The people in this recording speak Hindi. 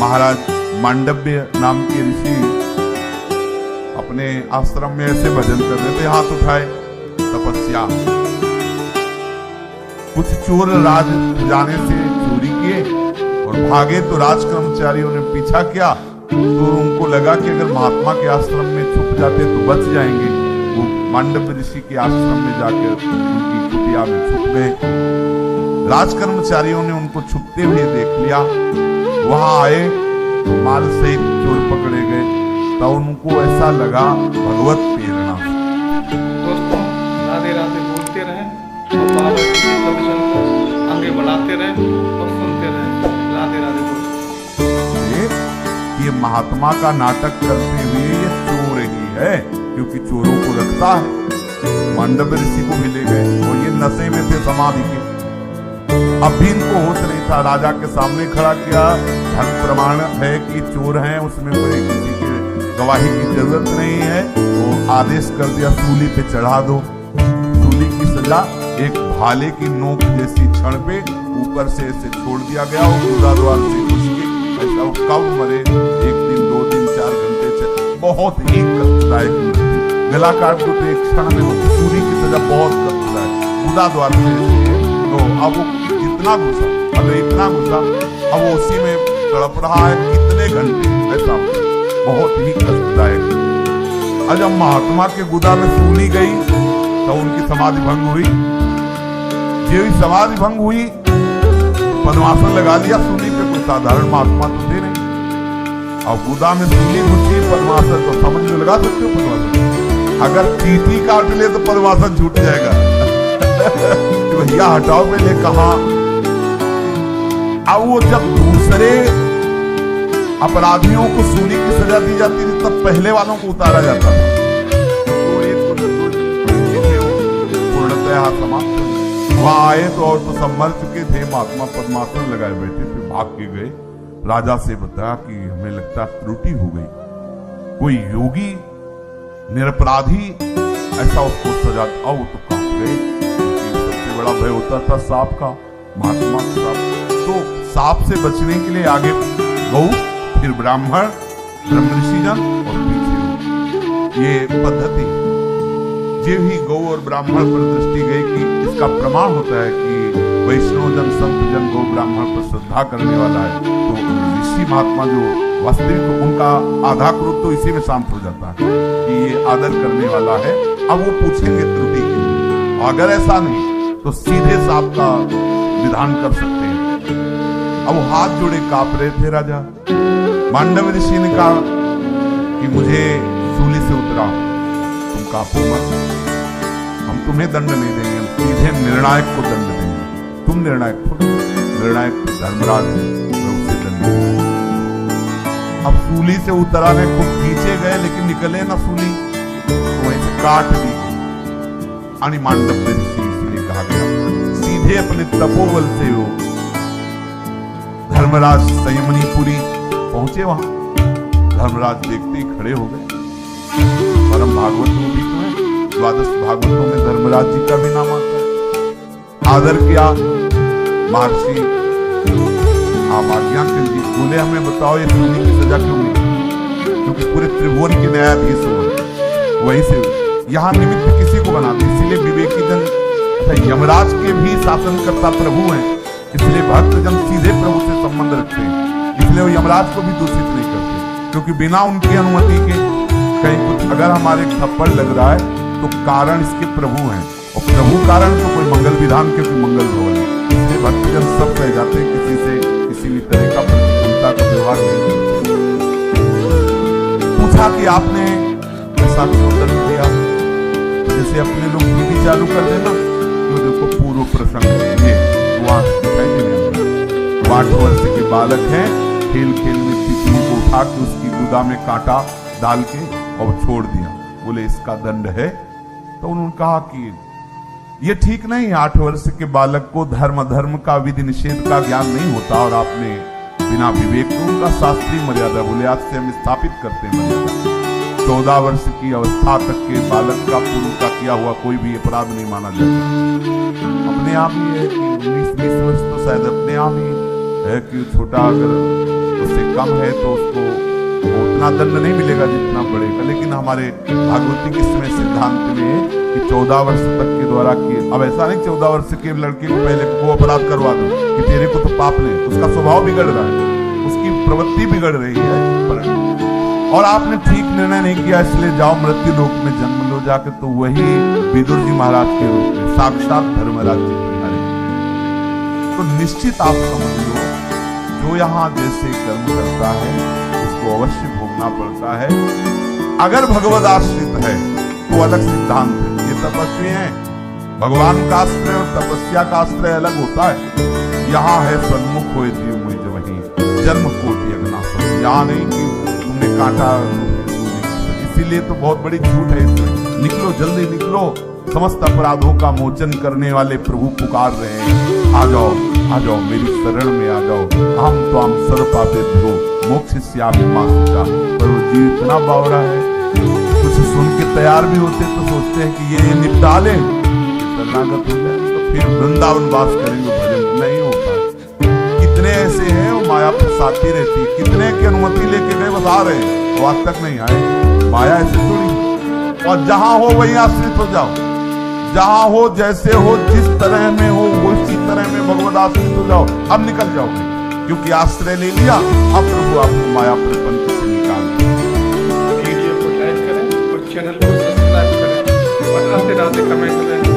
महाराज मांडव्य नाम के ऋषि अपने आश्रम में ऐसे भजन कर रहे थे, हाथ उठाए, तपस्या। कुछ चोर राज जाने से चोरी किए और भागे तो राज कर्मचारियों ने पीछा किया, तो उनको लगा कि अगर महात्मा के आश्रम में छुप जाते तो बच जाएंगे। वो मांडव्य ऋषि के आश्रम में जाकर उनकी कुटिया में छुप गए। राज कर्मचारियों ने उनको छुपते हुए देख लिया, वहां आए, माल सहित चोर पकड़े गए। तब उनको ऐसा लगा भगवत प्रेरणा। दोस्तों, राधे राधे बोलते रहे और बाबा के प्रवचन को आगे बढ़ाते रहे और सुनते रहे। राधे राधे दोस्तों। ये महात्मा का नाटक करते हुए ये चोर ही है, क्योंकि चोरों को रखता है। मांडव्य ऋषि को भी ले गए और ये नशे में थे समाधि के। अब भी इनको होश नहीं था, राजा के सामने खड़ा किया, धन प्रमाण है कि चोर हैं, उसमें कोई किसी के गवाही की जरूरत नहीं है। वो आदेश कर दिया सूली पे चढ़ा दो। सूली की सजा एक भाले की नोक जैसी छड़ पे ऊपर से ऐसे छोड़ दिया गया। वो गुदा द्वार से घुस के ऐसा वो कब मरे, 1 दिन 2 दिन 4 घंटे से, बहुत ही कष्टदायक मृत्यु। गला काट दो तो एक क्षण में वो सूली की सजा बहुत कष्टदायक। गुदा द्वार से तो अब वो इतना गुस्सा, अगर इतना गुस्सा, अब वो उसी में तड़प रहा है कितने घंटे, ऐसा बहुत ही कष्टदायक। जब महात्मा के गुदा में सूली गई तो उनकी समाधि भंग हुई। जो समाधि भंग हुई, पद्मासन लगा लिया सूली पे, कोई साधारण महात्मा तो थे नहीं। और गुदा में सूली घुसी, पद्मासन तो समझ में लगा सकते हो। पद्मासन अगर चींटी काट ले तो पद्मासन छूट जाएगा। भैया हटाओ, पहले कहा। अब वो जब दूसरे अपराधियों को सूली की सजा दी जाती थी, तब पहले वालों को उतारा जाता था। पूर्णतया समाप्त। वहां आए तो और तो सब मर चुके थे। महात्मा पद्मासन लगाए बैठे थे, भाग के गए। राजा से बताया कि हमें लगता त्रुटि हो गई, कोई योगी निरपराधी ऐसा उसको सजा। आओ तो कांप गए, सबसे बड़ा भय होता था सांप का, महात्मा सांप। तो सांप से बचने के लिए आगे गौ, फिर ब्राह्मण, ब्रह्मऋषिजन और पीछे ये पद्धति। जो ही गौ और ब्राह्मण पर दृष्टि गई कि इसका प्रमाण होता है कि वैष्णव जन, संत जन गौ ब्राह्मण पर श्रद्धा करने वाला है, तो ऋषि महात्मा जो वास्तविक उनका आधा क्रोध तो इसी में शांत हो जाता है कि ये आदर करने वाला है। अब वो पूछेंगे त्रुटि की, अगर ऐसा नहीं तो सीधे सांप का विधान कर सकते हैं। अब वो हाथ जोड़े कांप रहे थे राजा। मांडव्य ऋषि ने कहा कि मुझे सूली से उतराओ, तुम कांपो मत, हम तुम्हें दंड नहीं देंगे, हम सीधे निर्णायक को दंड देंगे। तुम निर्णायक हो, निर्णायक तो धर्मराज है, मैं उसे दंड दूंगा। अब सूली से उतराने को पीछे गए, लेकिन निकले ना सूली, तो वहीं से काट दी। अनि मांडव्य ऋषि इसलिए कहा गया, सीधे अपने तपोबल से हो धर्मराज संयमनीपुरी पहुंचे। वहां धर्मराज देखते ही खड़े हो गए। परम भागवत में भी तो है, 12 भागवतों में धर्मराज जी का भी नाम आता है। आदर किया। महर्षि आप आज्ञा कीजिए, बोले हमें बताओ ये सूली की सजा क्यों नहीं? क्योंकि पूरे त्रिभुवन के न्यायाधीश हो, वहीं से यहाँ निमित्त किसी को बनाते, इसीलिए विवेकी जन तथा यमराज के भी शासनकर्ता प्रभु हैं, इसलिए भक्तजन सीधे प्रभु से संबंध रखते हैं। इसलिए वो यमराज को भी दूषित नहीं करते, क्योंकि बिना उनकी अनुमति के कहीं कुछ अगर हमारे थप्पड़ लग रहा है तो कारण इसके प्रभु हैं, और प्रभु कारण तो कोई मंगल विधान के कोई मंगल भवन है। इसलिए भक्तजन सब कह जाते हैं किसी से किसी भी तरह का प्रतिकूलता का व्यवहार नहीं करते। पूछा कि आपने ऐसा क्यों दंड दिया? जैसे अपने लोग टीवी चालू कर देना, तो देखो पूर्व प्रसंग ये वहां दिखाई देने। 8 वर्ष के बालक हैं, खेल खेल में तितली को उठा के उसकी गुदा में कांटा डाल के और छोड़ दिया। बोले इसका दंड है? तो उन्होंने कहा कि ये ठीक नहीं, 8 वर्ष के बालक को धर्म का विधि निषेध का ज्ञान नहीं होता, और आपने बिना विवेक को उनका शास्त्रीय मर्यादा, बोले आज से हम स्थापित करते हैं मर्यादा। 14 वर्ष की अवस्था तक के बालक का पूर्व का किया हुआ कोई भी अपराध नहीं माना जाता। अपने आप ही है कि 19-20 वर्ष तो शायद अपने आप ही है कि छोटा अगर उससे कम है तो उसको उतना दंड नहीं मिलेगा जितना बढ़ेगा। लेकिन हमारे भागवती के समय सिद्धांत में है कि 14 वर्ष तक के द्वारा किए, अब ऐसा नहीं 14 वर्ष के लड़के को पहले वो अपराध करवा दो कि तेरे को तो पाप नहीं, उसका स्वभाव बिगड़ रहा है, उसकी प्रवृत्ति बिगड़ रही है और आपने ठीक निर्णय नहीं किया, इसलिए जाओ मृत्यु लोक में जन्म लो जाके। तो वही विदुर जी महाराज के रूप में साक्षात धर्मराज जी पधारे। तो निश्चित आप समझ लो, जो यहाँ जैसे कर्म करता है उसको अवश्य भोगना पड़ता है। अगर भगवद आश्रित है तो अलग सिद्धांत है, ये तपस्वी हैं, भगवान का आश्रय और तपस्या का आश्रय अलग होता है। यहाँ है सन्मुख होए जीव मुझ वही जन्म कोटि अग्नासम, यहाँ नहीं कि तुमने काटा, इसीलिए तो बहुत बड़ी झूठ है इसमें। निकलो, जल्दी निकलो, समस्त अपराधों का मोचन करने वाले प्रभु पुकार रहे हैं, आ जाओ आ जाओ मेरी शरण में आ जाओ। हम तो हम सर्व पापे धो मोक्षयिष्यामि मा शुचा। पर वो जीव इतना बावड़ा है, कुछ सुन के तैयार भी होते तो सोचते हैं कि ये निपटा ले, शरणागत हो जाए तो फिर वृंदावन वास करेंगे, भजन नहीं होता है। कितने ऐसे हैं वो माया फंसाती रहती, कितने की अनुमति लेके गए बस आ रहे हैं, आज तक नहीं आए। माया ऐसे थोड़ी, और जहां हो वहीं आश्रित हो जाओ, जहां हो जैसे हो जिस तरह में हो उसी तरह में भगवद आश्रित हो जाओ, अब निकल जाओगे, क्योंकि आश्रय ले लिया। अब प्रभु आपको माया प्रपंच से निकाल वीडियो को लाइक करें और चैनल को सब्सक्राइब करें और राधे राधे कमेंट करें।